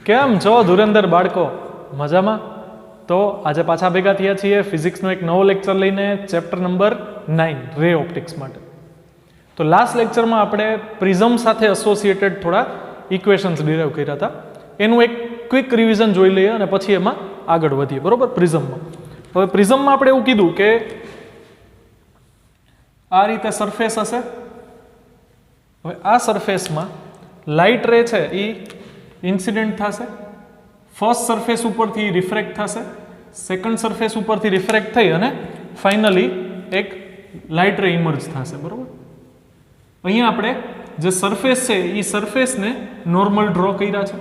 કેમ છો ધુરંધર બાળકો? મજામાં? તો આજે પાછા ભેગા થયા છીએ ફિઝિક્સનો એક નવો લેક્ચર લઈને, ચેપ્ટર નંબર 9 રે ઓપ્ટિક્સ માટે. તો લાસ્ટ લેક્ચરમાં આપણે પ્રિઝમ સાથે એસોસિએટેડ થોડા ઇક્વેશન્સ ડિરાઈવ કર્યા હતા. એનું એક ક્વિક રિવિઝન જોઈ લઈએ અને પછી એમાં આગળ વધીએ. બરોબર? પ્રિઝમમાં હવે પ્રિઝમમાં આપણે એવું કીધું કે આ રીતે સરફેસ હશે. હવે આ સરફેસમાં લાઇટ રે છે એ ઇન્સિડન્ટ થશે. ફર્સ્ટ સરફેસ ઉપરથી રિફ્રેક્ટ થશે, સેકન્ડ સરફેસ ઉપરથી રિફ્રેક્ટ થઈ અને ફાઇનલી એક લાઇટ રે ઇમર્જ થશે. બરોબર? અહીંયા આપણે જે સરફેસ છે એ સરફેસને નોર્મલ ડ્રો કર્યા છે.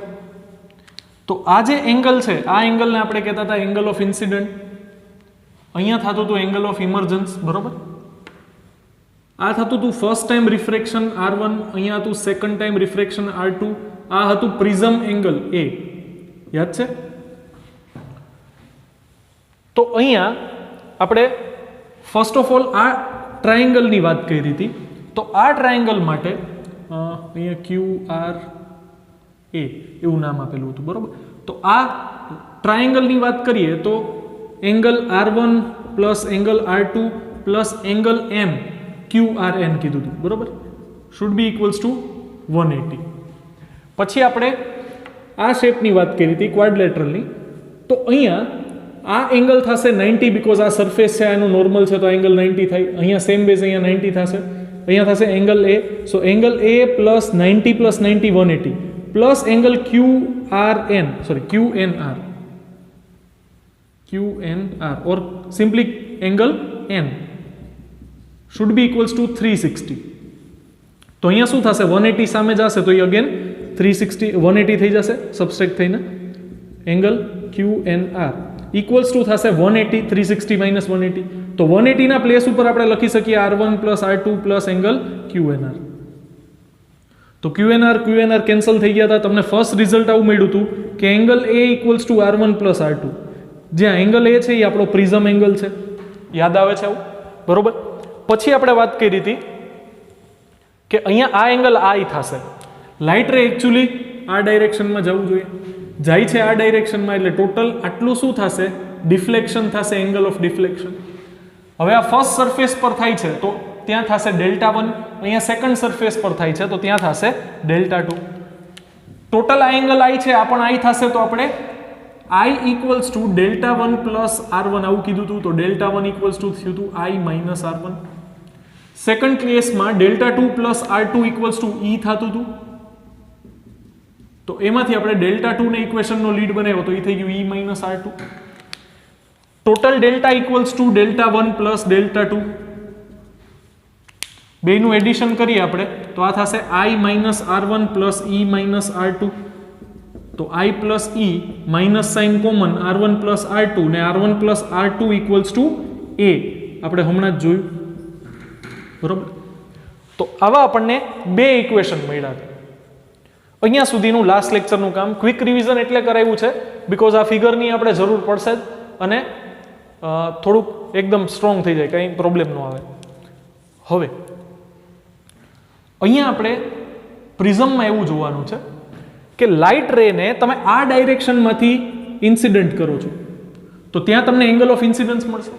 તો આ જે એંગલ છે, આ એંગલને આપણે કહેતા હતા એંગલ ઓફ ઇન્સિડન્ટ. અહીંયા થતું હતું એંગલ ઓફ ઇમર્જન્સ. બરોબર? આ થતું હતું ફર્સ્ટ ટાઈમ રિફ્રેક્શન R1, અહીંયા હતું સેકન્ડ ટાઈમ રિફ્રેક્શન R2. આ હતું પ્રિઝમ એંગલ A. યાદ છે? તો અહીંયા આપણે ફર્સ્ટ ઓફ ઓલ આ ટ્રાયેંગલની વાત કરી હતી. તો આ ટ્રાયેંગલ માટે અહીંયા QR A એવું નામ આપેલું હતું. બરોબર? તો આ ટ્રાયેંગલની વાત કરીએ તો angle R1 plus angle R2 plus angle M QRN કીધું હતું. બરોબર? Should be equals to 180. પછી આપણે આ શેપની વાત કરી હતી ક્વાડ્રિલેટરલની. તો અહીંયા આ એંગલ થશે 90 બીકોઝ આ સરફેસ છે એનું નોર્મલ છે તો એંગલ 90 થાય. અહીંયા સેમ બેઝ અહીંયા 90 થશે. અહીંયા થશે angle A. So angle A plus 90 plus 90 180 plus angle QRN or simply angle N should be equals to 360. તો અહીંયા શું થશે? 180 સામે જશે તો એ અગેન 360 180 થઈ જશે સબસ્ટ્રેક્ટ થઈને. એંગલ QNR ઇક્વલ્સ ટુ થશે 180 360 માઇનસ 180. તો 180 ના પ્લેસ ઉપર આપણે લખી શકીએ R1 plus R2 plus angle QNR. તો QNR કેન્સલ થઈ ગયા હતા. તમને ફર્સ્ટ રિઝલ્ટ આવું મળ્યું હતું કે angle A equals two R1 plus R2. જ્યાં એંગલ A છે એ આપણો પ્રિઝમ એંગલ છે. યાદ આવે છે આવું? બરોબર? પછી આપણે વાત કરી હતી કે અહીંયા આ એંગલ I થશે. લાઇટ રે એકચ્યુઅલી આ ડાયરેક્શનમાં જવું જોઈએ, જાય છે આ ડાયરેક્શનમાં, એટલે ટોટલ આટલું શું થશે? ડિફ્લેક્શન થશે, એંગલ ઓફ ડિફ્લેક્શન. હવે આ ફર્સ્ટ સરફેસ પર થાય છે તો ત્યાં થશે ડેલ્ટા 1. અહીંયા સેકન્ડ સરફેસ પર થાય છે તો ત્યાં થશે ડેલ્ટા 2. ટોટલ આ એંગલ I છે, આ પણ I થશે. તો આપણે I equals to delta 1 plus R1 આવું કીધું હતું. તો ડેલ્ટા 1 ઇક્વલ્સ ટુ થયું હતું I માઇનસ R1. સેકન્ડ કેસમાં delta 2 plus R2 equals to E થતું હતું. તો એમાંથી આપણે ડેલ્ટા 2 ને ઇક્વેશનનો લીડ બનાવ્યો તો એ થઈ ગયું E minus R2. Total delta equals to delta 1 plus delta 2. બેનું એડિશન કરીએ આપણે તો આ થશે I minus R1 plus E minus R2. તો I plus E minus sign common R1 plus R2 ને R1 plus R2 equals to A આપણે હમણાં જ જોયું. બરોબર? તો આવા આપણને બે ઇક્વેશન મળ્યા હતા. અહીંયા સુધીનું લાસ્ટ લેક્ચરનું કામ. ક્વિક રિવિઝન એટલે કરાવ્યું છે બીકોઝ આ ફિગરની આપણે જરૂર પડશે જ અને થોડુંક એકદમ સ્ટ્રોંગ થઈ જાય, કંઈ પ્રોબ્લેમ ન આવે. હવે અહીંયા આપણે પ્રિઝમમાં એવું જોવાનું છે કે લાઇટ રેને તમે આ ડાયરેક્શનમાંથી ઇન્સિડન્ટ કરો છો તો ત્યાં તમને એંગલ ઓફ ઇન્સિડન્સ મળશે.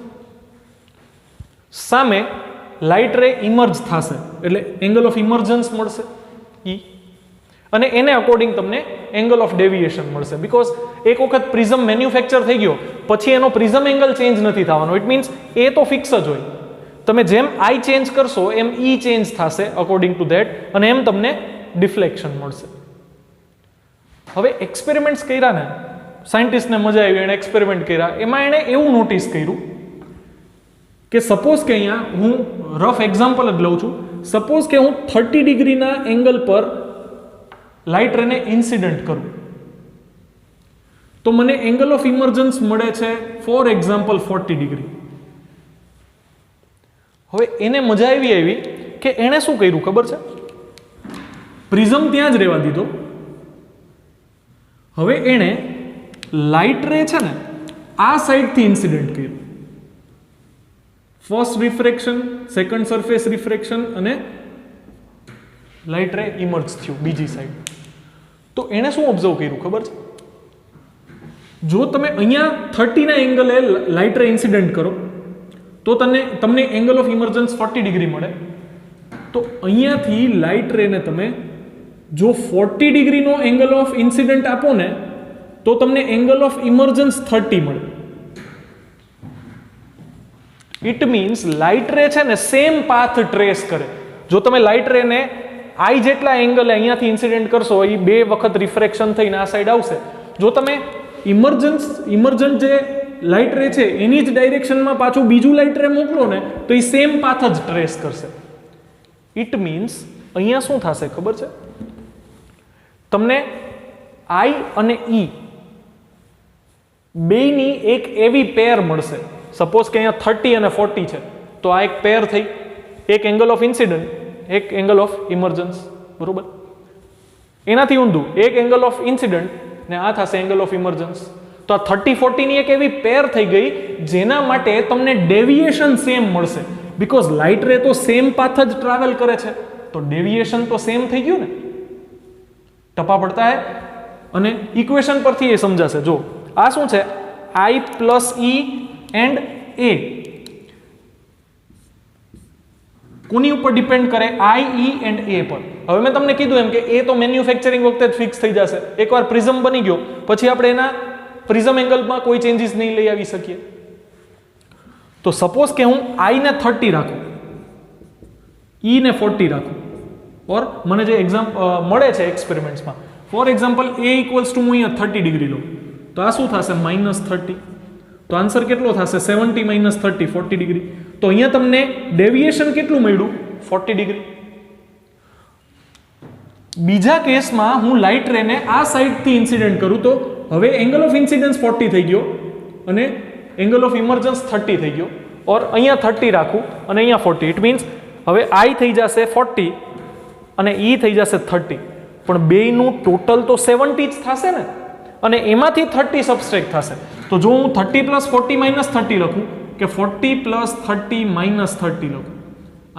સામે લાઇટ રે ઇમર્જ થશે એટલે એંગલ ઓફ ઇમર્જન્સ મળશે E. અને એને અકોર્ડિંગ તમને એંગલ ઓફ ડેવિએશન મળશે. બીકોઝ એક વખત પ્રિઝમ મેન્યુફેક્ચર થઈ ગયો પછી એનો પ્રિઝમ એંગલ ચેન્જ નથી થવાનો. ઇટ મીન્સ એ તો ફિક્સ જ હોય. તમે જેમ I ચેન્જ કરશો એમ E ચેન્જ થશે અકોર્ડિંગ ટુ ધેટ અને એમ તમને ડિફ્લેક્શન મળશે. હવે એક્સપેરિમેન્ટ્સ કર્યા ને, સાયન્ટિસ્ટને મજા આવી, એણે એક્સપેરિમેન્ટ કર્યા. એમાં એણે એવું નોટિસ કર્યું કે સપોઝ કે અહીંયા હું રફ એક્ઝામ્પલ જ લઉં છું. સપોઝ કે હું 30 ડિગ્રીના એંગલ પર લાઇટ રેને ઇન્સિડન્ટ કરું તો મને એંગલ ઓફ ઇમર્જન્સ મળે છે ફોર એક્ઝામ્પલ 40 ડિગ્રી. હવે એને મજા આવી કે એણે શું કર્યું ખબર છે? પ્રિઝમ ત્યાં જ રહેવા દીધો. હવે એણે લાઇટ રે છે ને આ સાઈડથી ઇન્સિડન્ટ કર્યું. First refraction, second surface refraction અને લાઇટ રે ઇમર્જ થયું બીજી સાઈડ. તો એણે શું ઓબ્ઝર્વ કર્યું ખબર છે? જો તમે અહીંયા 30 ના એંગલે લાઇટ રે ઇન્સિડન્ટ કરો તો તમને એંગલ ઓફ ઇમર્જન્સ 40 ડિગ્રી મળે. તો અહીંયાથી લાઇટ રેને તમે જો 40 ડિગ્રીનો એંગલ ઓફ ઇન્સિડન્ટ આપો ને તો તમને એંગલ ઓફ ઇમર્જન્સ 30 મળે. ઇટ મીન્સ લાઇટ રે છે ને સેમ પાથ ટ્રેસ કરે. જો તમે લાઇટ રેને આઈ જેટલા એંગલે અહીંયાથી ઇન્સિડન્ટ કરશો એ 2 વખત રિફ્રેક્શન થઈને આ સાઈડ આવશે. જો તમે ઇમર્જન્ટ જે લાઇટ રે છે એની જ ડાયરેક્શનમાં પાછું બીજું લાઇટ રે મોકલો ને તો એ સેમ પાથ જ ટ્રેસ કરશે. ઇટ મીન્સ અહીંયા શું થશે ખબર છે? તમને આઈ અને ઈ બેયની એક એવી પેર મળશે. સપોઝ કે અહીંયા 30 અને 40 છે તો આ એક પેર થઈ, એક એંગલ ઓફ ઇન્સિડન્ટ, એક એંગલ ઓફ ઇમર્જન્સ, બરોબર? એનાથી ઊંધું એક એંગલ ઓફ ઇન્સિડન્ટ ને આ થશે એંગલ ઓફ ઇમર્જન્સ. તો આ 30-40 ની એક એવી પેર થઈ ગઈ જેના માટે તમને ડેવિએશન સેમ મળશે. બીકોઝ લાઇટ રે તો સેમ પાથ જ ટ્રાવેલ કરે છે તો ડેવિએશન તો સેમ થઈ ગયું ને. ટપા પડતા હે. અને ઇક્વેશન પરથી એ સમજાશે. જો આ શું છે? I પ્લસ ઈ એન્ડ એ કોની ઉપર ડિપેન્ડ કરે? I, E એન્ડ A પર. હવે મેં તમને કીધું એમ કે એ તો મેન્યુફેક્ચરિંગ વખતે જ ફિક્સ થઈ જશે. એકવાર પ્રિઝમ બની ગયો પછી આપણે એના પ્રિઝમ એંગલમાં કોઈ ચેન્જીસ નહીં લઈ આવી શકીએ. તો સપોઝ કે હું I ને 30 રાખું, E ને 40 રાખું, ઓર મને જે મળે છે એક્સપેરિમેન્ટ્સમાં, for example A equals to હું અહીંયા 30 ડિગ્રી લઉં તો આ શું થશે? -30. તો આન્સર કેટલો થશે? 70 - 30 40 ડિગ્રી. તો અહીંયા તમને ડેવિએશન કેટલું મળ્યું? 40 ડિગ્રી. બીજા કેસમાં હું લાઇટ રેને આ સાઈડથી ઇન્સિડન્ટ કરું તો હવે એંગલ ઓફ ઇન્સિડન્સ 40 થઈ ગયો અને એંગલ ઓફ ઇમર્જન્સ 30 થઈ ગયો. ઓર અહીંયા 30 રાખું અને અહીંયા 40. ઇટ મીન્સ હવે I થઈ જશે 40 અને E થઈ જશે 30. પણ બેયનું ટોટલ તો 70 જ થશે ને, અને એમાંથી 30 સબસ્ટ્રેક્ટ થશે. તો જો હું 30 + 40 - 30 લખું કે 40 + 30 - 30 લખું,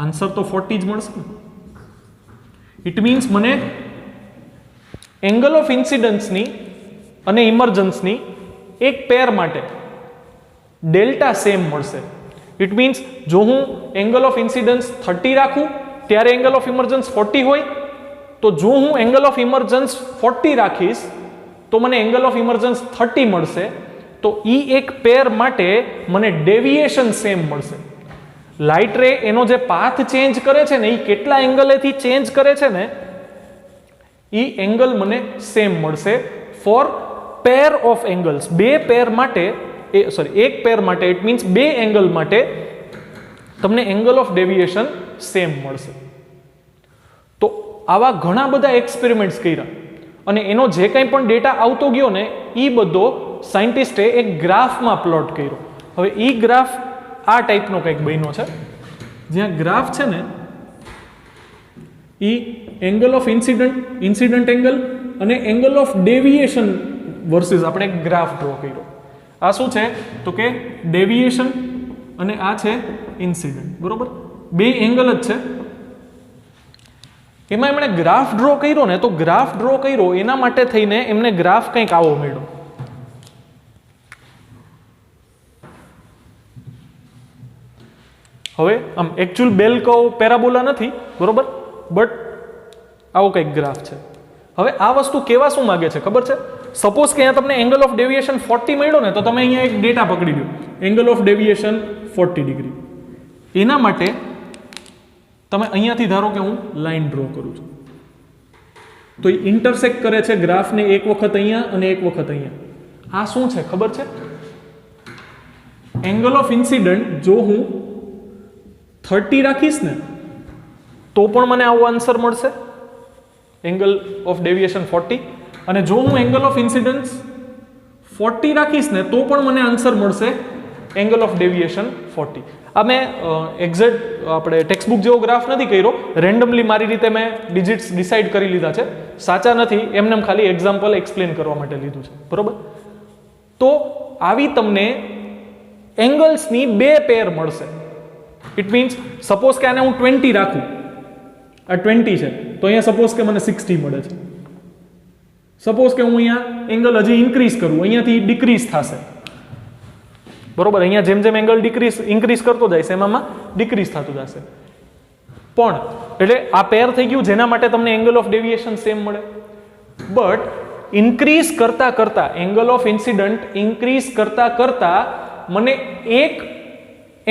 આન્સર તો 40 જ મળશે ને. ઇટ મીન્સ મને એંગલ ઓફ ઇન્સિડન્સની અને ઇમર્જન્સની એક પેર માટે ડેલ્ટા સેમ મળશે. ઇટ મીન્સ જો હું એંગલ ઓફ ઇન્સિડન્સ 30 રાખું ત્યારે એંગલ ઓફ ઇમર્જન્સ 40 હોય, તો જો હું એંગલ ઓફ ઇમર્જન્સ 40 રાખીશ તો મને એંગલ ઓફ ઇમર્જન્સ 30 મળશે. તો ઈ એક પેર માટે મને ડેવિએશન સેમ મળશે. લાઇટ રે એનો જે પાથ ચેન્જ કરે છે ને એ કેટલા એંગલેથી ચેન્જ કરે છે ને એ એંગલ મને સેમ મળશે ફોર પેર ઓફ એંગલ્સ. બે પેર માટે એક પેર માટે ઇટ મીન્સ બે એંગલ માટે તમને એંગલ ઓફ ડેવિએશન સેમ મળશે. તો આવા ઘણા બધા એક્સપેરિમેન્ટ્સ કર્યા અને એનો જે કંઈ પણ ડેટા આવતો ગયો ને એ બધો સાયન્ટિસ્ટે એક ગ્રાફમાં પ્લોટ કર્યો. હવે એ ગ્રાફ આ ટાઈપનો કંઈક બન્યો છે જ્યાં ગ્રાફ છે ને એ એંગલ ઓફ ઇન્સિડન્ટ એંગલ અને એંગલ ઓફ ડેવિએશન વર્સિસ આપણે એક ગ્રાફ ડ્રો કર્યો. આ શું છે તો કે ડેવિએશન અને આ છે ઇન્સિડન્ટ, બરોબર? બે એંગલ જ છે. એમાં એમણે ગ્રાફ ડ્રો કર્યો ને તો ગ્રાફ ડ્રો કર્યો એના માટે થઈને એમને ગ્રાફ કંઈક આવો મળ્યો. હવે આમ એકચ્યુઅલ બેલ કર્વ પેરાબોલા નથી, બરોબર, બટ આવો કંઈક ગ્રાફ છે. હવે આ વસ્તુ કેવા શું માંગે છે ખબર છે? સપોઝ કે અહીંયા તમને એંગલ ઓફ ડેવિએશન 40 મળ્યો ને તો તમે અહીંયા એક ડેટા પકડી લો, એંગલ ઓફ ડેવિએશન 40 ડિગ્રી. એના માટે તમે અહીંયાથી ધારો કે હું લાઈન ડ્રો કરું છું તો એ ઇન્ટરસેક્ટ કરે છે ગ્રાફને એક વખત અહીંયા અને એક વખત અહીંયા. આ શું છે ખબર છે? એંગલ ઓફ ઇન્સિડન્ટ જો હું 30 રાખીશ ને તો પણ મને આવો આન્સર મળશે, એંગલ ઓફ ડેવિએશન 40. અને જો હું એંગલ ઓફ ઇન્સિડન્સ 40 રાખીશ ને તો પણ મને આન્સર મળશે એંગલ ઓફ ડેવિએશન 40. આ મેં એક્ઝેક્ટ આપણે ટેક્સ્ટબુક જેવો ગ્રાફ નથી કર્યો, રેન્ડમલી મારી રીતે મેં ડિજિટ્સ ડિસાઇડ કરી લીધા છે, સાચા નથી, એમને ખાલી એક્ઝામ્પલ એક્સપ્લેન કરવા માટે લીધું છે, બરોબર? તો આવી તમને એંગલ્સની બે પેર મળશે. ઇટ મીન્સ સપોઝ કે આને હું 20 રાખું, આ 20 છે તો અહીંયા સપોઝ કે મને 60 મળે છે. સપોઝ કે હું અહીંયા એંગલ હજી ઇન્ક્રીઝ કરું, અહીંયાથી ડિક્રીઝ થશે, બરોબર, અહીંયા જેમ જેમ એંગલ ઇન્ક્રીઝ કરતો જાય છે એમાં ડિક્રીઝ થતું જશે. પણ એટલે આ પેર થઈ ગયું જેના માટે તમને એંગલ ઓફ ડેવિએશન સેમ મળે. બટ ઇન્ક્રીઝ કરતા કરતા એંગલ ઓફ ઇન્સિડન્ટ ઇન્ક્રીઝ કરતા કરતા મને એક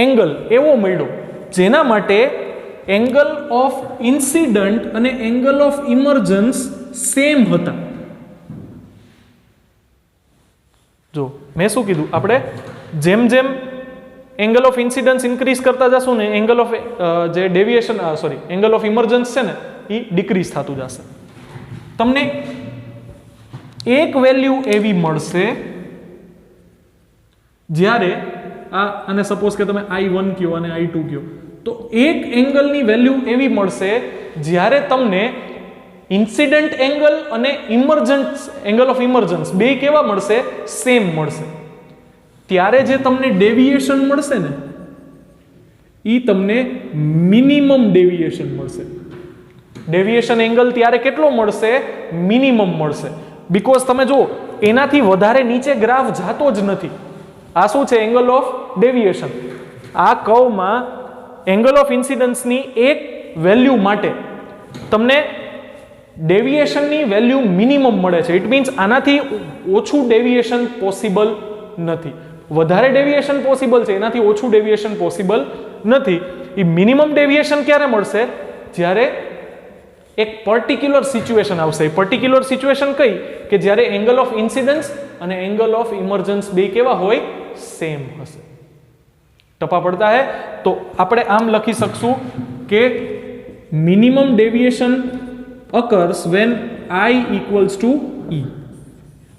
એંગલ એવો મળ્યો જેના માટે એંગલ ઓફ ઇન્સિડન્ટ અને એંગલ ઓફ ઇમર્જન્સ સેમ હતા. જો મેં શું કીધું, આપણે જેમ જેમ એંગલ ઓફ ઇન્સિડન્સ ઇન્ક્રીઝ કરતા જશું ને એંગલ ઓફ જે ડેવિએશન એંગલ ઓફ ઇમર્જન્સ છે ને એ ડિક્રીઝ થતું જશે. તમને એક વેલ્યુ એવી મળશે જ્યારે અને સપોઝ કે તમે I1 કયો અને I2 કયો, તો એક એંગલની વેલ્યુ એવી મળશે જ્યારે તમને ઇન્સિડન્ટ એંગલ અને ઇમર્જન્સ એંગલ ઓફ ઇમર્જન્સ બે કેવા મળશે, સેમ મળશે. ત્યારે જે તમને ડેવિએશન મળશે ને એ તમને મિનિમમ ડેવિએશન મળશે. ડેવિએશન એંગલ ત્યારે કેટલો મળશે, મિનિમમ મળશે. બીકોઝ તમે જો એનાથી વધારે નીચે ગ્રાફ જાતો જ નથી. આ શું છે, એંગલ ઓફ ડેવિએશન. આ કર્વમાં એંગલ ઓફ ઇન્સિડન્સની એક વેલ્યુ માટે તમને ડેવિએશનની વેલ્યુ મિનિમમ મળે છે. ઇટ મીન્સ આનાથી ઓછું ડેવિએશન પોસિબલ નથી. વધારે ડેવિએશન પોસિબલ છે, એનાથી ઓછું ડેવિએશન પોસિબલ નથી. એ મિનિમમ ડેવિએશન ક્યારે મળશે, જ્યારે એક પર્ટિક્યુલર સિચ્યુએશન આવશે. એ પર્ટિક્યુલર સિચ્યુએશન કઈ, કે જ્યારે એંગલ ઓફ ઇન્સિડન્સ અને એંગલ ઓફ ઇમર્જન્સ બે કેવા હોય, સેમ હશે. ટપા પડતા હે. તો આપણે આમ લખી શકશું કે minimum deviation occurs when I equals to E.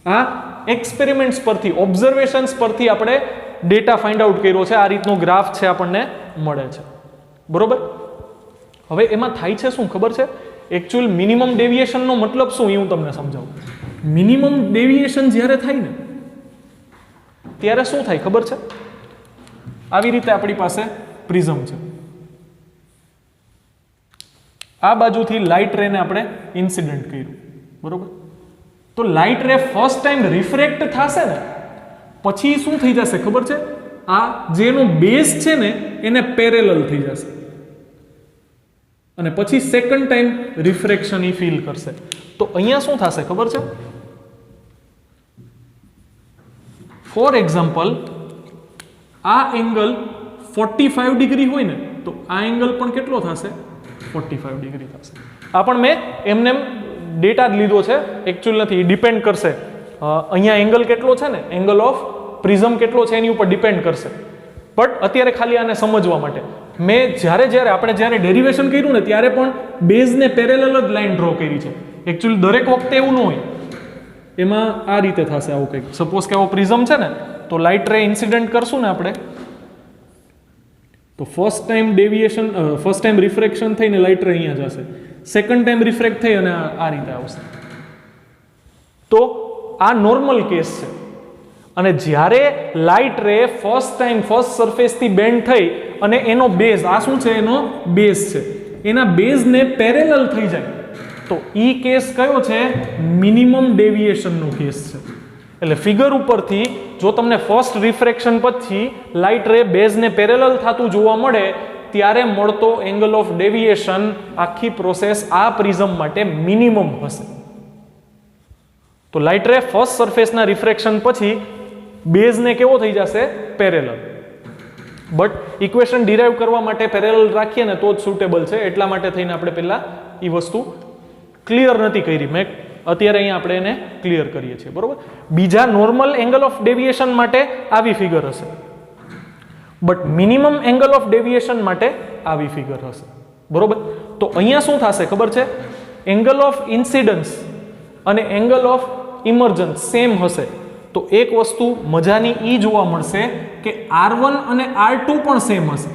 આ એક્સપેરિમેન્ટ્સ પરથી, ઓબ્ઝર્વેશન્સ પરથી આપણે ડેટા ફાઇન્ડ આઉટ કર્યો છે. આ રીતનો ગ્રાફ છે આપણને મળે છે, બરોબર. હવે એમાં થાય છે શું ખબર છે, એકચ્યુઅલ મિનિમમ ડેવિએશનનો મતલબ શું એ હું તમને સમજાવું. મિનિમમ ડેવિએશન જ્યારે થાય ને ત્યારે શું થાય ખબર છે, આવી રીતે આપણી પાસે પ્રિઝમ છે, આ બાજુથી લાઇટ રેને આપણે ઇન્સિડન્ટ કર્યું, બરોબર. તો લાઇટ રે ફર્સ્ટ ટાઈમ રિફ્રેક્ટ થશે ને પછી શું થઈ જશે ખબર છે, આ જેનો બેઝ છે ને એને પેરેલલ થઈ જશે અને પછી સેકન્ડ ટાઈમ રિફ્રેક્શન ઈ ફીલ કરશે. તો અહીંયા શું થશે ખબર છે, ફોર એક્ઝામ્પલ આ એંગલ 45 ડિગ્રી હોય ને તો આ એંગલ પણ કેટલો થશે, 45 ડિગ્રી થશે. આ પણ મેં એમને ડેટા જ લીધો છે, એકચ્યુઅલ નથી, ડિપેન્ડ કરશે અહીંયા એંગલ કેટલો છે ને, એંગલ ઓફ પ્રિઝમ કેટલો છે એની ઉપર ડિપેન્ડ કરશે. બટ અત્યારે ખાલી આને સમજવા માટે મેં આપણે જ્યારે ડેરિવેશન કર્યું ને ત્યારે પણ બેઝને પેરેલલ જ લાઈન ડ્રો કરી છે. એકચ્યુઅલી દરેક વખતે એવું ન હોય, એમાં આ રીતે થશે આવું કંઈક. સપોઝ કે આવો પ્રિઝમ છે ને તો લાઇટ રે ઇન્સિડન્ટ કરશું ને આપણે, તો ફર્સ્ટ ટાઈમ રિફ્રેક્શન થઈને લાઇટ રે અહીંયા જશે, સેકન્ડ ટાઈમ રિફ્રેક્ટ થઈ અને આ રીતે આવશે. તો આ નોર્મલ કેસ છે. અને જ્યારે લાઇટ રે ફર્સ્ટ સરફેસથી બેન્ડ થઈ અને એનો બેઝ, આ શું છે, એનો બેઝ છે, એના બેઝને પેરેલલ થઈ જાય તો ઈ કેસ કયો છે, મિનિમમ ડેવિએશનનો કેસ છે. એટલે ફિગર ઉપરથી જો તમને ફર્સ્ટ રિફ્રેક્શન પછી લાઇટ રે બેઝને પેરેલલ થતું જોવા મળે ત્યારે મળતો એંગલ ઓફ ડેવિએશન આખી પ્રોસેસ આ પ્રિઝમ માટે મિનિમમ હશે. તો લાઇટ રે ફર્સ્ટ સરફેસના રિફ્રેક્શન પછી બેઝને કેવો થઈ જશે, પેરેલલ. બટ ઇક્વેશન ડિરાઈવ કરવા માટે પેરેલલ રાખીએ ને તો જ સુટેબલ છે. એટલા માટે થઈને આપણે પહેલા એ વસ્તુ ક્લિયર નથી કરી. મેં અત્યારે અહીંયા આપણે એને ક્લિયર કરીએ છીએ, બરોબર. બીજા નોર્મલ એંગલ ઓફ ડેવિએશન માટે આવી ફિગર હશે, but minimum angle of deviation માટે આવી ફિગર હશે, બરોબર. તો અહીંયા શું થશે ખબર છે, એંગલ ઓફ ઇન્સિડન્સ અને એંગલ ઓફ ઇમર્જન્સ સેમ હશે. તો એક વસ્તુ મજાની ઈ જોવા મળશે કે R1 અને R2 પણ સેમ હશે.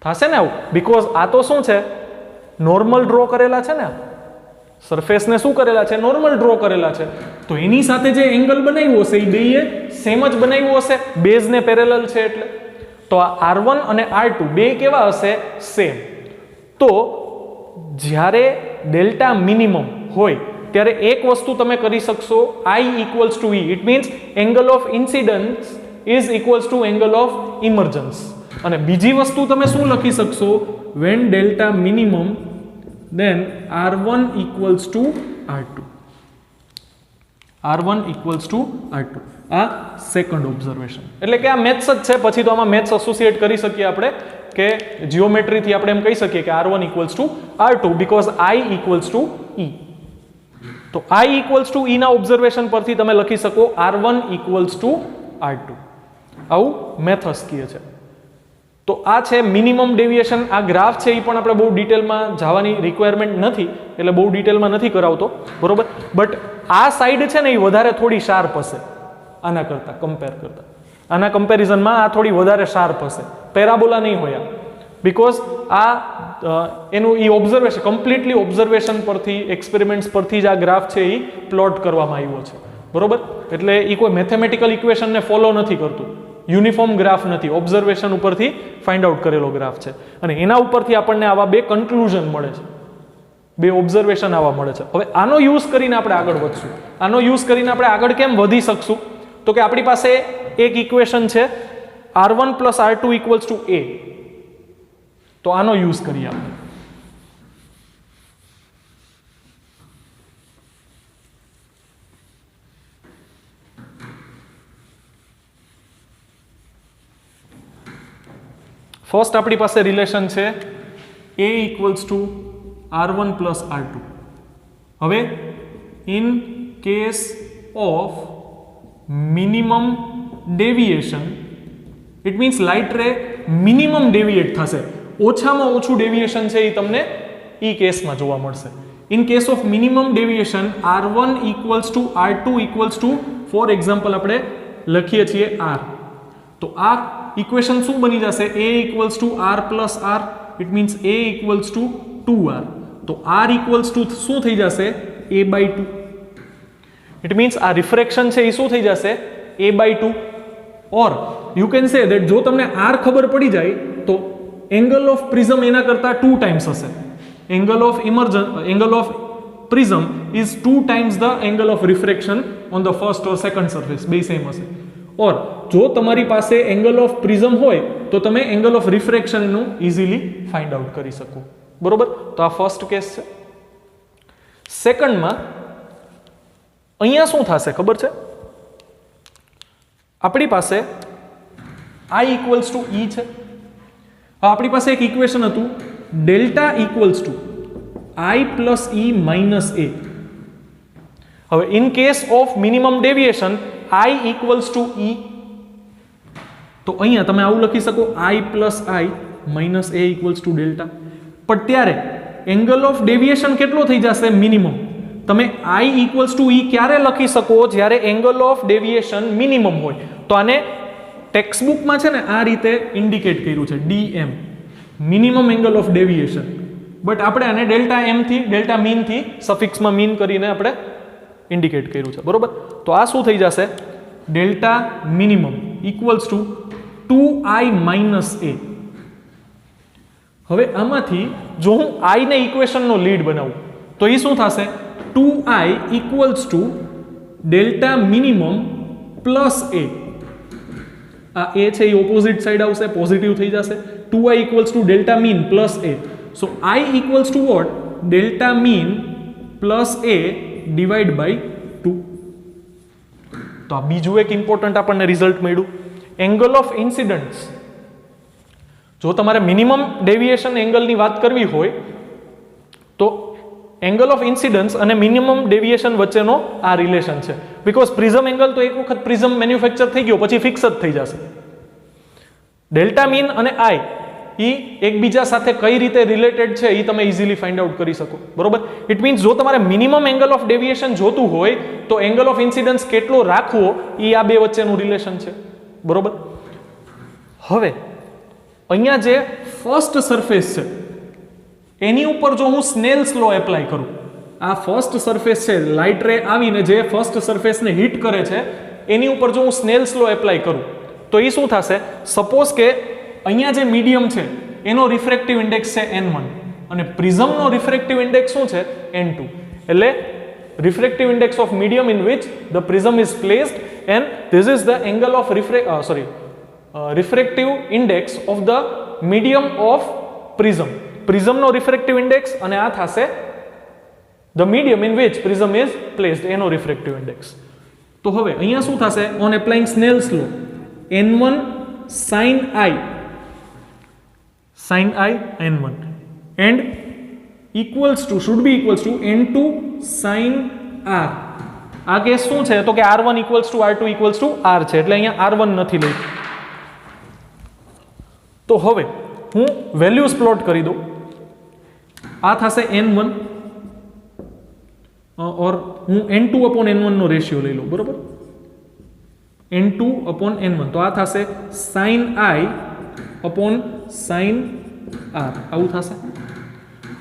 થશે ને આવું, બીકોઝ આ તો શું છે, નોર્મલ ડ્રો કરેલા છે ને, સરફેસને શું કરેલા છે, નોર્મલ ડ્રો કરેલા છે. તો એની સાથે જે એંગલ બનાવ્યું હશે એ બેય સેમ જ બનાવ્યું હશે, બેઝને પેરેલલ છે એટલે. તો આ R1 અને R2 બે કેવા હશે, સેમ. તો જ્યારે ડેલ્ટા મિનિમમ હોય ત્યારે એક વસ્તુ તમે કરી શકશો, I equals to E. It means angle of incidence is equals to angle of emergence. અને બીજી વસ્તુ તમે શું લખી શકશો, when delta minimum then R1 equals to R2. R1 equals to R2. આ સેકન્ડ ઓબ્ઝર્વેશન. એટલે કે આ મેથ્સ જ છે, પછી તો આમાં મેથ્સ એસોસિએટ કરી શકીએ આપણે કે જીઓમેટ્રીથી આપણે એમ કહી શકીએ કે R1 equals to R2 because I equals to E. તો I equals to E ના ઓબ્ઝર્વેશન પરથી તમે લખી શકો R1 equals to R2. આવું મેથડ્સ કહે છે. તો આ છે મિનિમમ ડેવિએશન. આ ગ્રાફ છે એ પણ આપણે બહુ ડિટેલમાં જવાની રિક્વાયરમેન્ટ નથી, એટલે બહુ ડિટેલમાં નથી કરાવતો, બરોબર. બટ આ સાઈડ છે ને એ વધારે થોડી શાર્પ હશે આના કરતાં કમ્પેર કરતાં. આના કમ્પેરિઝનમાં આ થોડી વધારે શાર્પ હશે, પેરાબોલા નહીં હોય આ, બીકોઝ આ એનું એ ઓબ્ઝર્વેશન કમ્પ્લીટલી ઓબ્ઝર્વેશન પરથી એક્સપેરિમેન્ટ્સ પરથી જ આ ગ્રાફ છે એ પ્લોટ કરવામાં આવ્યો છે, બરોબર. એટલે એ કોઈ મેથેમેટિકલ ઇક્વેશનને ફોલો નથી કરતું, યુનિફોર્મ ગ્રાફ નથી, ઓબ્ઝર્વેશન ઉપરથી ફાઇન્ડ આઉટ કરેલો ગ્રાફ છે. અને એના ઉપરથી આપણને આવા બે કન્ક્લુઝન મળે છે, બે ઓબ્ઝર્વેશન આવા મળે છે. હવે આનો યુઝ કરીને આપણે આગળ વધશું. આનો યુઝ કરીને આપણે આગળ કેમ વધી શકશું, તો કે આપણી પાસે એક ઇક્વેશન છે R1 plus R2 equals to A. તો આનો યુઝ કરીએ આપણે. ફર્સ્ટ આપણી પાસે રિલેશન છે A equals two R1 plus R2. હવે in case of minimum deviation, it means light રે મિનિમમ ડેવિએટ થશે, ઓછામાં ઓછું ડેવિએશન છે એ તમને એ કેસમાં જોવા મળશે. In case of minimum deviation R1 equals to R2 equals to, for example આપણે લખીએ છીએ R. તો આ ઇક્વેશન શું બની જશે, A equals two R plus R. It means A equals two 2R. તો R ઇક્વલ્સ ટુ શું થઈ જશે, A/2. ઇટ મીન્સ આ રિફ્રેક્શન છે એ શું થઈ જશે, A/2. Or you can say that જો તમને R ખબર પડી જાય તો એંગલ ઓફ પ્રિઝમ એના કરતાં 2 ટાઈમ્સ હશે. Angle of prism is 2 times the angle of refraction on the first or second surface, બે સેમ હશે. ઓર જો તમારી પાસે એંગલ ઓફ પ્રિઝમ હોય તો તમે એંગલ ઓફ રિફ્રેક્શનનું ઇઝીલી ફાઇન્ડ આઉટ કરી શકો, બરોબર. તો આ ફર્સ્ટ કેસ છે. સેકન્ડમાં અહીંયા શું થશે ખબર છે, આપણી પાસે I ઇક્વલ્સ ટુ E છે. આપણી પાસે એક ઇક્વેશન હતું delta equals to I plus E minus A. હવે in case of minimum deviation I equals two E. તો અહીંયા તમે આવું લખી શકો I plus I minus A equals to delta. પણ ત્યારે એંગલ ઓફ ડેવિએશન કેટલો થઈ જશે, મિનિમમ. તમે I ઇક્વલ્સ ટુ E ક્યારે લખી શકો, જ્યારે એંગલ ઓફ ડેવિએશન મિનિમમ હોય. તો આને ટેક્સ્ટબુકમાં છે ને આ રીતે ઇન્ડિકેટ કર્યું છે, DM, minimum angle of deviation. But આપણે આને ડેલ્ટા M થી, ડેલ્ટા મીન થી સફિક્સમાં મીન કરીને આપણે ઇન્ડિકેટ કર્યું છે, બરોબર. તો આ શું થઈ જશે, delta minimum equals two 2I minus A. હવે આમાંથી જો હું I ને ઇક્વેશનનો લીડ બનાવું તો એ શું થશે, 2I equals to delta minimum plus A. આ A છે એ ઓપોઝિટ સાઈડ આવશે, પોઝિટિવ થઈ જશે. 2I equals to delta mean plus A. So I equals to what, delta mean plus A divide by 2. તો આ બીજું એક ઇમ્પોર્ટન્ટ આપણને રિઝલ્ટ મળ્યું, એંગલ ઓફ ઇન્સિડન્સ. જો તમારે મિનિમમ ડેવિએશન એંગલની વાત કરવી હોય તો એંગલ ઓફ ઇન્સિડન્સ અને મિનિમમ ડેવિએશન વચ્ચેનો આ રિલેશન છે. બીકોઝ પ્રિઝમ એંગલ તો એક વખત પ્રિઝમ મેન્યુફેક્ચર થઈ ગયો પછી ફિક્સ જ થઈ જશે. ડેલ્ટા મીન અને I એ એકબીજા સાથે કઈ રીતે રિલેટેડ છે એ તમે ઇઝીલી ફાઇન્ડ આઉટ કરી શકો, બરોબર. ઇટ મીન્સ જો તમારે મિનિમમ એંગલ ઓફ ડેવિએશન જોતું હોય તો એંગલ ઓફ ઇન્સિડન્સ કેટલો રાખવો એ આ બે વચ્ચેનું રિલેશન છે, બરોબર. હવે અહીંયા જે ફર્સ્ટ સરફેસ છે એની ઉપર જો હું સ્નેલ્સ લો એપ્લાય કરું, આ ફર્સ્ટ સરફેસ છે, લાઇટ રે આવીને જે ફર્સ્ટ સરફેસને હિટ કરે છે એની ઉપર જો હું સ્નેલ્સ લો એપ્લાય કરું તો એ શું થશે, સપોઝ કે અહીંયા જે મીડિયમ છે એનો રિફ્રેક્ટિવ ઇન્ડેક્સ છે N1 અને પ્રિઝમનો રિફ્રેક્ટિવ ઇન્ડેક્સ શું છે, N2. એટલે refractive index of medium in which the prism is placed, and this is the angle of refractive index of the medium of prism. Prism no refractive index અને આ થશે the medium in which prism is placed એનો refractive index. તો હવે અહીંયા શું થશે? on applying Snell's law, n1 sin I n1 and should be equals to n2 sin R. આ કેસ શું છે? તો કે R1 equals to R2 equals to R છે, એટલે અહીંયા R1 નથી લઈ. તો હવે હું વેલ્યુઝ પ્લોટ કરી દઉં. આ થશે n1 और હું n2 upon n1 નો રેશિયો લઈ લઉં, બરોબર? n2 upon n1, તો આ થશે sin I upon sin R, આવું થશે.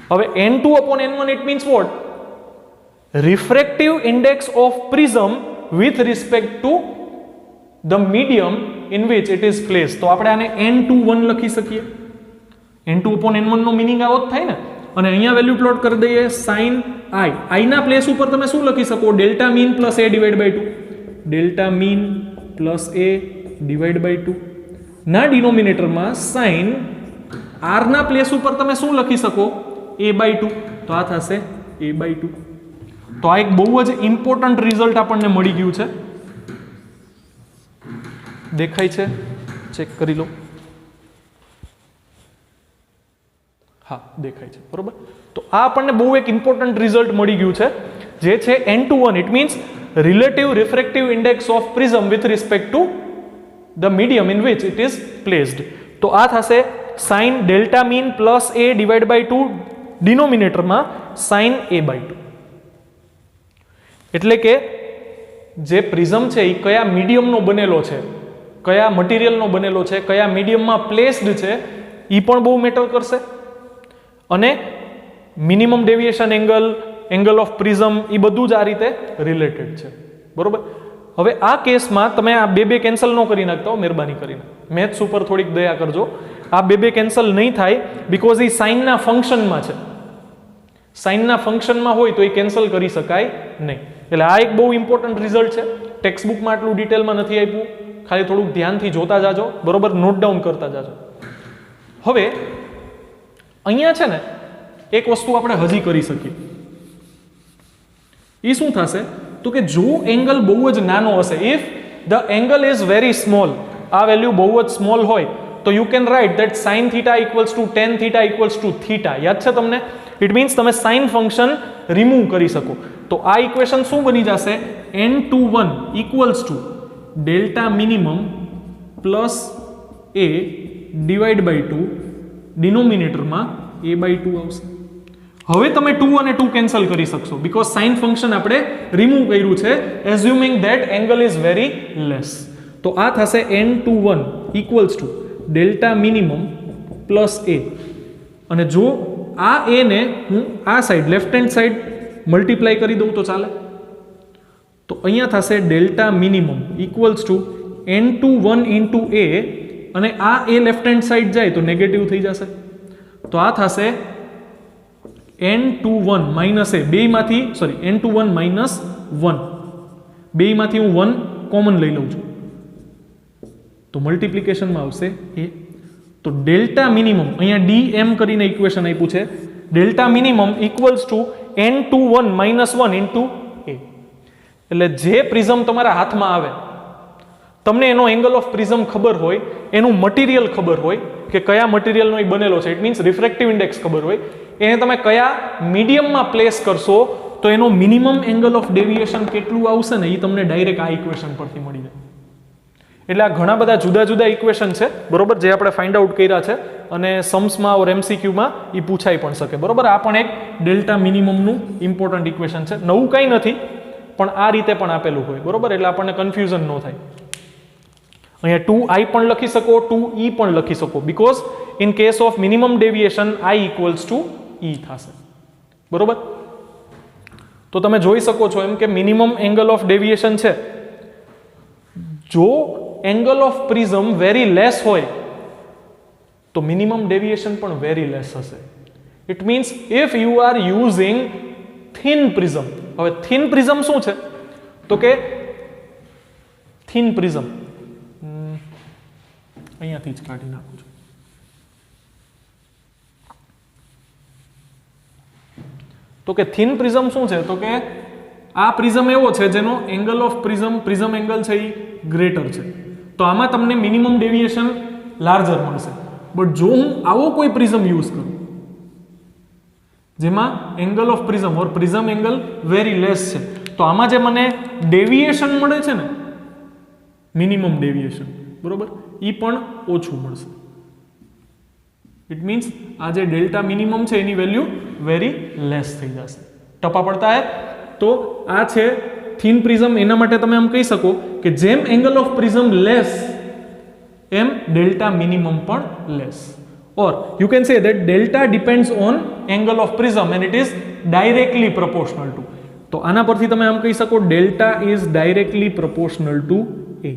હવે n2 upon n1 it means what? Refractive index of prism with respect to the medium in which it is placed. તો આપણે આને n21 લખી શકીએ. n2 upon n1 નો મીનિંગ આવો જ થાય ને. અને અહીંયા વેલ્યુ પ્લોટ કરી દઈએ sin I ના પ્લેસ ઉપર તમે શું લખી શકો? Delta mean plus a divide by 2. Delta mean plus a divide by 2 ના ડિનોમિનેટરમાં sin R ના પ્લેસ ઉપર તમે શું લખી શકો? a by 2. તો આ થશે a બાય 2. તો આ એક બહુ જ ઇમ્પોર્ટન્ટ રિઝલ્ટ આપણને મળી ગયું છે. દેખાય છે? ચેક કરી લો. હા, દેખાય છે, બરોબર. તો આ આપણને બહુ એક ઇમ્પોર્ટન્ટ રિઝલ્ટ મળી ગયું છે, જે છે n21. It means relative refractive index of prism with respect to the medium in which it is placed. તો આ થશે sin delta mean plus a divide by 2 ડિનોમિનેટરમાં sin a બાય 2. એટલે કે જે પ્રિઝમ છે એ કયા મીડિયમનો બનેલો છે, કયા મટીરિયલનો બનેલો છે, કયા મીડિયમમાં પ્લેસ્ડ છે, એ પણ બહુ મેટર કરશે. અને minimum deviation angle of prism, એ બધું જ આ રીતે રિલેટેડ છે, બરોબર. હવે આ કેસમાં તમે આ બે કેન્સલ ન કરી નાખતા હો, મહેરબાની કરીને મેથ્સ ઉપર થોડીક દયા કરજો. આ બે કેન્સલ નહીં થાય, બિકોઝ એ સાઇનના ફંક્શનમાં છે. સાઇનના ફંક્શનમાં હોય તો એ કેન્સલ કરી શકાય નહીં. એટલે આ એક બહુ ઇમ્પોર્ટન્ટ રિઝલ્ટ છે. ટેક્સ્ટ બુકમાં આટલું ડિટેલમાં નથી આપ્યું, ખાલી થોડુંક ધ્યાનથી જોતા જાજો, બરોબર, નોટ ડાઉન કરતા જાજો. હવે અહીંયા છે ને એક વસ્તુ આપણે હજી કરી શકીએ. એ શું થશે? તો કે જો એંગલ બહુ જ નાનો હશે, if the angle is very small, આ વેલ્યુ બહુ જ સ્મોલ હોય, તો you can write that sin θ equals to tan θ equals to θ. યાદ છે તમને? ઇટ મીન્સ તમે સાઇન ફંક્શન રિમૂવ કરી શકો. તો આ ઇક્વેશન શું બની જશે? n21 equals to delta minimum plus a divide by 2 ડિનોમિનેટરમાં a બાય 2 આવશે. હવે તમે 2 અને 2 કેન્સલ કરી શકશો, બીકોઝ સાઇન ફંક્શન આપણે રિમૂવ કર્યું છે, assuming that angle is very less. તો આ થશે n21 equals to delta minimum plus a. અને જો આ a ને હું આ side left hand side multiply કરી દઉં તો ચાલે. તો અહીંયા થશે delta minimum equals to n21 into a, અને આ a લેફ્ટ હેન્ડ સાઈડ જાય તો નેગેટિવ થઈ જશે. તો આ થશે n21 માઇનસ a, બેમાંથી સોરી n21 માઇનસ 1, બેમાંથી હું 1 કોમન લઈ લઉં છું, તો મલ્ટીપ્લિકેશનમાં આવશે a. તો ડેલ્ટા મિનિમમ અહીંયા dm કરીને ઇક્વેશન આપ્યું છે, delta minimum equals to n21 minus 1 into a. એટલે જે પ્રિઝમ તમારા હાથમાં આવે, તમને એનો એંગલ ઓફ પ્રિઝમ ખબર હોય, એનું મટીરિયલ ખબર હોય કે કયા મટીરિયલનો એ બનેલો છે, ઇટ મીન્સ રિફ્રેક્ટિવ ઇન્ડેક્સ ખબર હોય, એને તમે કયા મીડિયમમાં પ્લેસ કરશો તો એનો મિનિમમ એંગલ ઓફ ડેવિએશન કેટલું આવશે ને એ તમને ડાયરેક્ટ આ ઇક્વેશન પરથી મળી જાય. એટલે આ ઘણા બધા જુદા જુદા ઇક્વેશન છે, બરોબર, જે આપણે ફાઇન્ડ આઉટ કર્યા છે, અને सम्सમાં ઓર MCQમાં એ પૂછાઈ પણ શકે, બરોબર. આ પણ એક ડેલ્ટા મિનિમમનું ઇમ્પોર્ટન્ટ ઇક્વેશન છે. નવું કંઈ નથી, પણ આ રીતે પણ આપેલું હોય, બરોબર, એટલે આપણને કન્ફ્યુઝન ન થાય. અહીંયા 2i પણ લખી શકો, 2e પણ લખી શકો, because in case of minimum deviation i equals two e થશે, બરોબર. તો તમે જોઈ શકો છો એમ કે મિનિમમ એંગલ ઓફ ડેવિએશન છે, જો angle of prism very less હોય તો મિનિમમ ડેવિએશન પણ વેરી લેસ હશે. It means if you are using thin prism. હવે થિન પ્રિઝમ શું છે? તો કે થિન પ્રિઝમ અહીંયાથી જ કાઢી નાખું છું. તો કે થિન પ્રિઝમ શું છે? તો કે આ પ્રિઝમ એવો છે જેનો એંગલ ઓફ પ્રિઝમ એંગલ છે એ ગ્રેટર છે. તો આમાં તમને મિનિમમ ડેવિએશન લાર્જર મળશે. બટ જો હું આવો કોઈ પ્રિઝમ યુઝ કરું જેમાં angle of prism or prism angle very less છે, તો આમાં જે મને ડેવિએશન મળે છે ને, મિનિમમ ડેવિએશન, બરોબર, એ પણ ઓછું મળશે. ઇટ મીન્સ આ જે ડેલ્ટા મિનિમમ છે એની વેલ્યુ વેરી લેસ થઈ જશે. ટપા પડતા હે? તો આ છે થિન પ્રિઝમ. એના માટે તમે એમ કહી શકો કે જેમ એંગલ ઓફ પ્રિઝમ લેસ એમ ડેલ્ટા મિનિમમ પણ less. Or you can say that delta depends on angle of prism and it is directly proportional to. તો આના પરથી તમે આમ કહી શકો delta is directly proportional to A.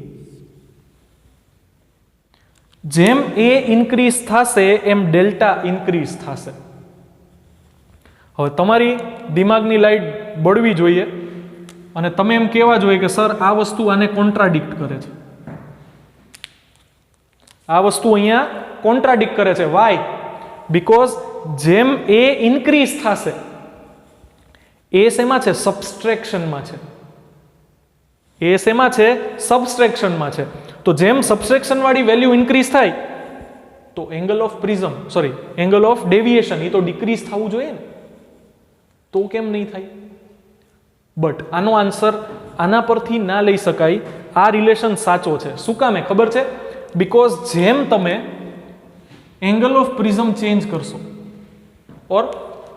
જેમ A ઇન્ક્રીઝ થશે એમ ડેલ્ટા ઇન્ક્રીઝ થશે. હવે તમારી દિમાગની લાઈટ બળવી જોઈએ અને તમે એમ કહેવા જોઈએ કે સર આ વસ્તુ આને કોન્ટ્રાડિક્ટ કરે છે. આ વસ્તુ અહીંયા કોન્ટ્રાડિક્ટ કરે છે. વાય? બીકોઝ જેમ એ ઇન્ક્રીઝ થશે, એ શેમાં છે? સબસ્ટ્રેક્શનમાં છે. એ શેમાં છે? સબસ્ટ્રેક્શનમાં છે. તો જેમ સબસ્ટ્રેક્શન વાળી વેલ્યુ ઇન્ક્રીઝ થાય તો angle of prism angle of deviation એ તો ડિક્રીઝ થવું જોઈએ ને. તો કેમ નહીં થાય? બટ આનો આન્સર આના પરથી ના લઈ શકાય. આ રિલેશન સાચો છે. શું કામે ખબર છે? બીકોઝ જેમ તમે એંગલ ઓફ પ્રિઝમ ચેન્જ કરશો ઓર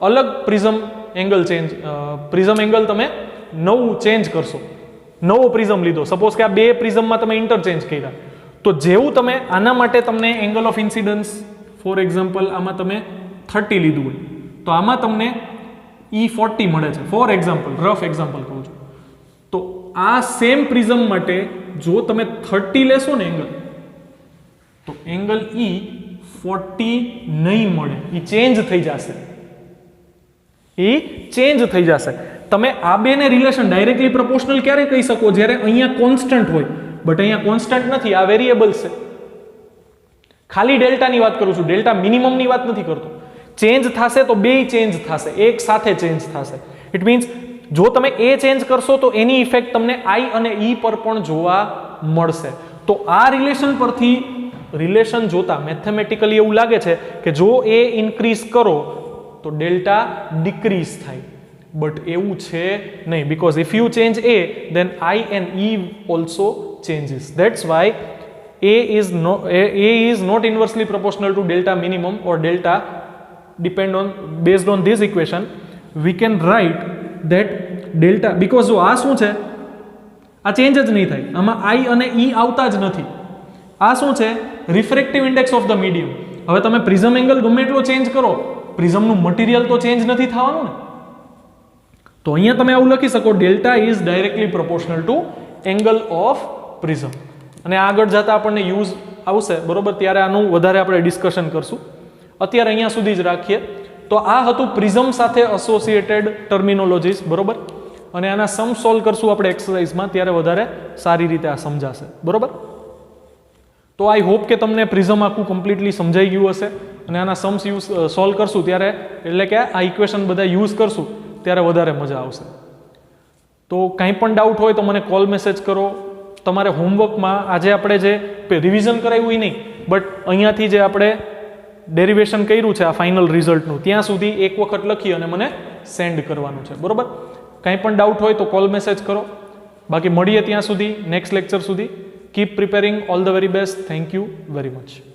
અલગ પ્રિઝમ એંગલ તમે નવું ચેન્જ કરશો, નવો પ્રિઝમ લીધો, સપોઝ કે આ બે પ્રિઝમમાં તમે ઇન્ટરચેન્જ કર્યા, તો જેવું તમે આના માટે તમને angle of incidence for example આમાં તમે 30 લીધું હોય તો આમાં તમને E40 મળે છે. ફોર એક્ઝામ્પલ, રફ એક્ઝામ્પલ કહું છું. તો આ સેમ પ્રિઝમ માટે જો તમે 30 લેશો ને એંગલ, તો એંગલ E40 નહીં મળે, એ ચેન્જ થઈ જશે. તમે આ બેને રિલેશન ડાયરેક્ટલી પ્રોપોર્શનલ ક્યારે કહી શકો? જ્યારે અહીંયા કોન્સ્ટન્ટ હોય. બટ અહીંયા કોન્સ્ટન્ટ નથી, આ વેરિયેબલ છે. ખાલી ડેલ્ટાની વાત કરું છું, ડેલ્ટા મિનિમમની વાત નથી કરતો. ચેન્જ થશે તો બે ચેન્જ થશે, એક સાથે ચેન્જ થશે. ઇટ મીન્સ જો તમે એ ચેન્જ કરશો તો એની ઇફેક્ટ તમને I અને E પર પણ જોવા મળશે. તો આ રિલેશન પરથી રિલેશન જોતા મેથેમેટિકલી એવું લાગે છે કે જો એ ઇન્ક્રીઝ કરો તો ડેલ્ટા ડિક્રીઝ થાય. બટ એવું છે નહીં, because if you change A then I and E also changes. That's why A is not inversely proportional to delta minimum or delta based on this equation we can write that delta, because જો આ શું છે? આ change જ નહીં થાય, આમાં I અને E આવતા જ નથી. આ શું છે? Refractive index of the medium. હવે તમે પ્રિઝમ એંગલ ગમે એટલો ચેન્જ કરો, પ્રિઝમનું મટીરિયલ તો ચેન્જ નથી થવાનું ને. તો અહીંયા તમે આવું લખી શકો delta is directly proportional two angle of prism. અને આગળ જતા આપણને યુઝ આવશે, બરોબર, ત્યારે આનું વધારે આપણે ડિસ્કશન કરશું. અત્યારે અહીંયા સુધી જ રાખીએ. તો આ હતું પ્રિઝમ સાથે એસોસિએટેડ ટર્મિનોલોજીસ, બરોબર. અને આના સમ સોલ્વ કરશું આપણે એક્સરસાઇઝમાં, ત્યારે વધારે સારી રીતે આ સમજાશે, બરોબર. તો આઈ હોપ કે તમને પ્રિઝમ આખું કમ્પ્લીટલી સમજાઈ ગયું હશે. અને આના सम्स સોલ્વ કરશું ત્યારે, એટલે કે આ ઇક્વેશન બધા યુઝ કરશું ત્યારે વધારે મજા આવશે. તો કંઈ પણ ડાઉટ હોય તો મને કોલ મેસેજ કરો. તમારે હોમવર્કમાં આજે આપણે જે રિવિઝન કરાવ્યું એ નહીં, બટ અહીંયાથી જે આપણે ડેરિવેશન કર્યું છે આ ફાઇનલ રિઝલ્ટનું, ત્યાં સુધી એક વખત લખી અને મને સેન્ડ કરવાનું છે, બરોબર. કંઈ પણ ડાઉટ હોય તો કોલ મેસેજ કરો. બાકી મળીએ ત્યાં સુધી નેક્સ્ટ લેક્ચર સુધી. Keep preparing. All the very best. Thank you very much.